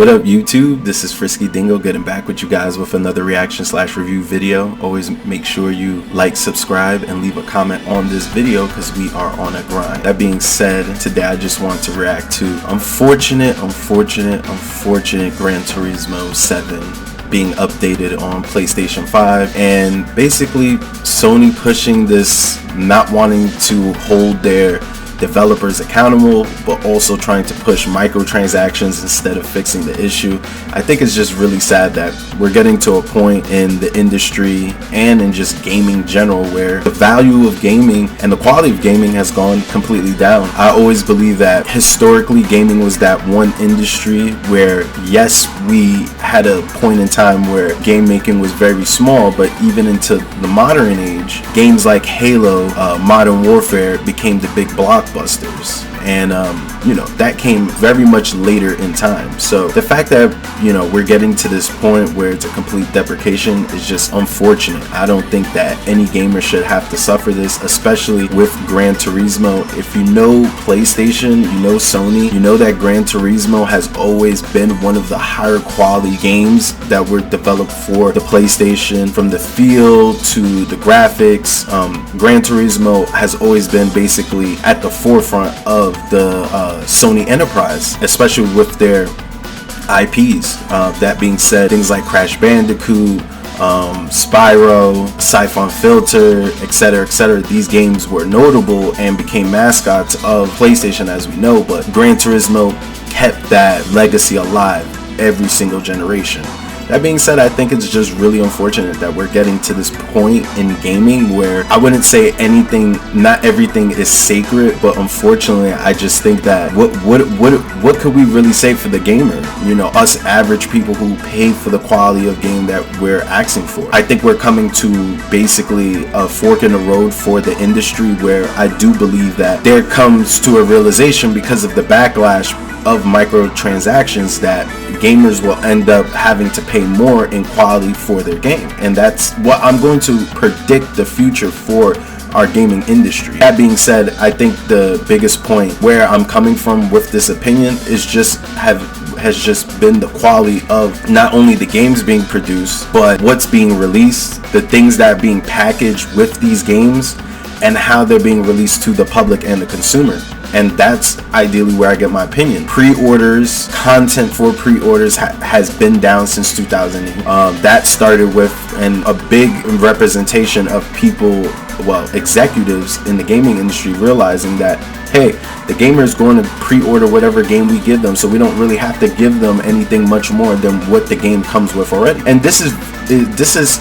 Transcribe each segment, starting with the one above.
What up YouTube, this is Frisky Dingo getting back with you guys with another reaction/review video. Always make sure you like, subscribe, and leave a comment on this video because we are on a grind. That being said, today I just want to react to unfortunate Gran Turismo 7 being updated on PlayStation 5, and basically Sony pushing this, not wanting to hold their developers accountable, but also trying to push microtransactions instead of fixing the issue. I think it's just really sad that we're getting to a point in the industry and in just gaming in general where the value of gaming and the quality of gaming has gone completely down. I always believe that historically gaming was that one industry where, yes, we had a point in time where game making was very small, but even into the modern age, games like Halo, Modern Warfare became the big blockbusters, and you know, that came very much later in time. So the fact that, you know, we're getting to this point where it's a complete deprecation is just unfortunate. I don't think that any gamer should have to suffer this, especially with Gran Turismo. If you know PlayStation, you know Sony, you know that Gran Turismo has always been one of the higher quality games that were developed for the PlayStation. From the feel to the graphics, Gran Turismo has always been basically at the forefront of the Sony enterprise, especially with their IPs. That being said, things like Crash Bandicoot, Spyro, Siphon Filter, etc., these games were notable and became mascots of PlayStation as we know, but Gran Turismo kept that legacy alive every single generation. That being said, I think it's just really unfortunate that we're getting to this point in gaming where I wouldn't say anything, not everything is sacred, but unfortunately I just think that what could we really say for the gamer? You know, us average people who pay for the quality of game that we're asking for. I think we're coming to basically a fork in the road for the industry where I do believe that there comes to a realization because of the backlash of microtransactions that gamers will end up having to pay more in quality for their game, and that's what I'm going to predict the future for our gaming industry. That being said, I think the biggest point where I'm coming from with this opinion is has just been the quality of not only the games being produced, but what's being released, the things that are being packaged with these games, and how they're being released to the public and the consumer. And that's ideally where I get my opinion. Pre-orders, content for pre-orders has been down since 2008. That started with a big representation of people, well, executives in the gaming industry realizing that, hey, the gamer is going to pre-order whatever game we give them, so we don't really have to give them anything much more than what the game comes with already. And this is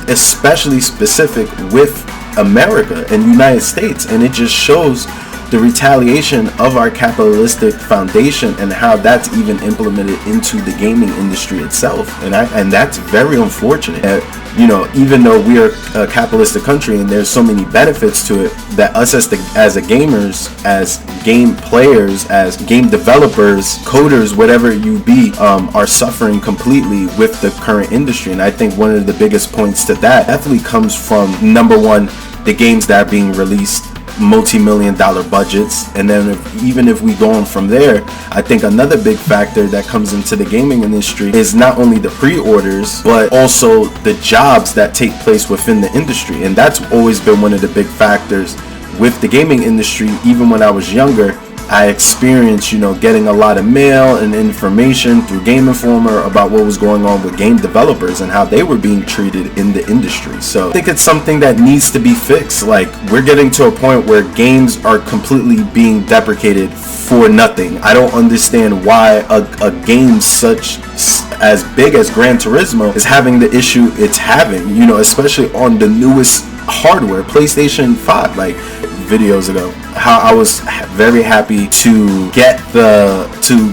especially specific with America and United States, and it just shows the retaliation of our capitalistic foundation and how that's even implemented into the gaming industry itself. And that's very unfortunate. You know, even though we are a capitalistic country and there's so many benefits to it, that us as a gamers, as game players, as game developers, coders, whatever you be, are suffering completely with the current industry. And I think one of the biggest points to that definitely comes from, number one, the games that are being released, multi-million-dollar budgets, and then even if we go on from there, I think another big factor that comes into the gaming industry is not only the pre-orders, but also the jobs that take place within the industry. And that's always been one of the big factors with the gaming industry. Even when I was younger, I experienced, you know, getting a lot of mail and information through Game Informer about what was going on with game developers and how they were being treated in the industry. So I think it's something that needs to be fixed. Like, we're getting to a point where games are completely being deprecated for nothing. I don't understand why a game such as big as Gran Turismo is having the issue it's having, you know, especially on the newest hardware, PlayStation 5. Like, videos ago, how I was very happy to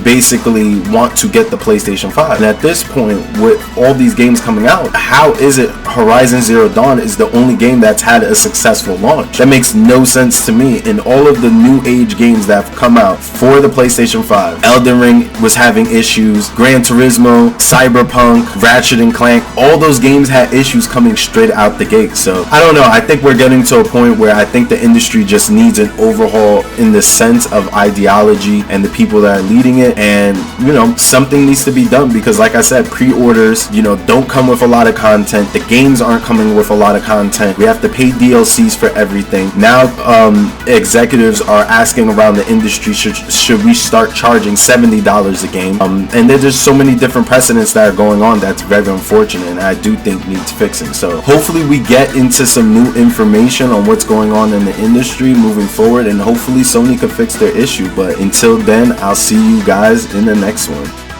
basically want to get the PlayStation 5. And at this point, with all these games coming out, how is it Horizon Zero Dawn is the only game that's had a successful launch. That makes no sense to me. In all of the new age games that have come out for the PlayStation 5, Elden Ring was having issues, Gran Turismo, Cyberpunk, Ratchet and Clank, all those games had issues coming straight out the gate. So I don't know, I think we're getting to a point where I think the industry just needs an overhaul in the sense of ideology and the people that are leading it, and you know, something needs to be done, because like I said, pre-orders, you know, don't come with a lot of content. The games aren't coming with a lot of content. We have to pay DLCs for everything. Now executives are asking around the industry, should we start charging $70 a game? And there's just so many different precedents that are going on that's very unfortunate, and I do think needs fixing. So hopefully we get into some new information on what's going on in the industry moving forward, and hopefully Sony can fix their issue. But until then, I'll see you guys in the next one.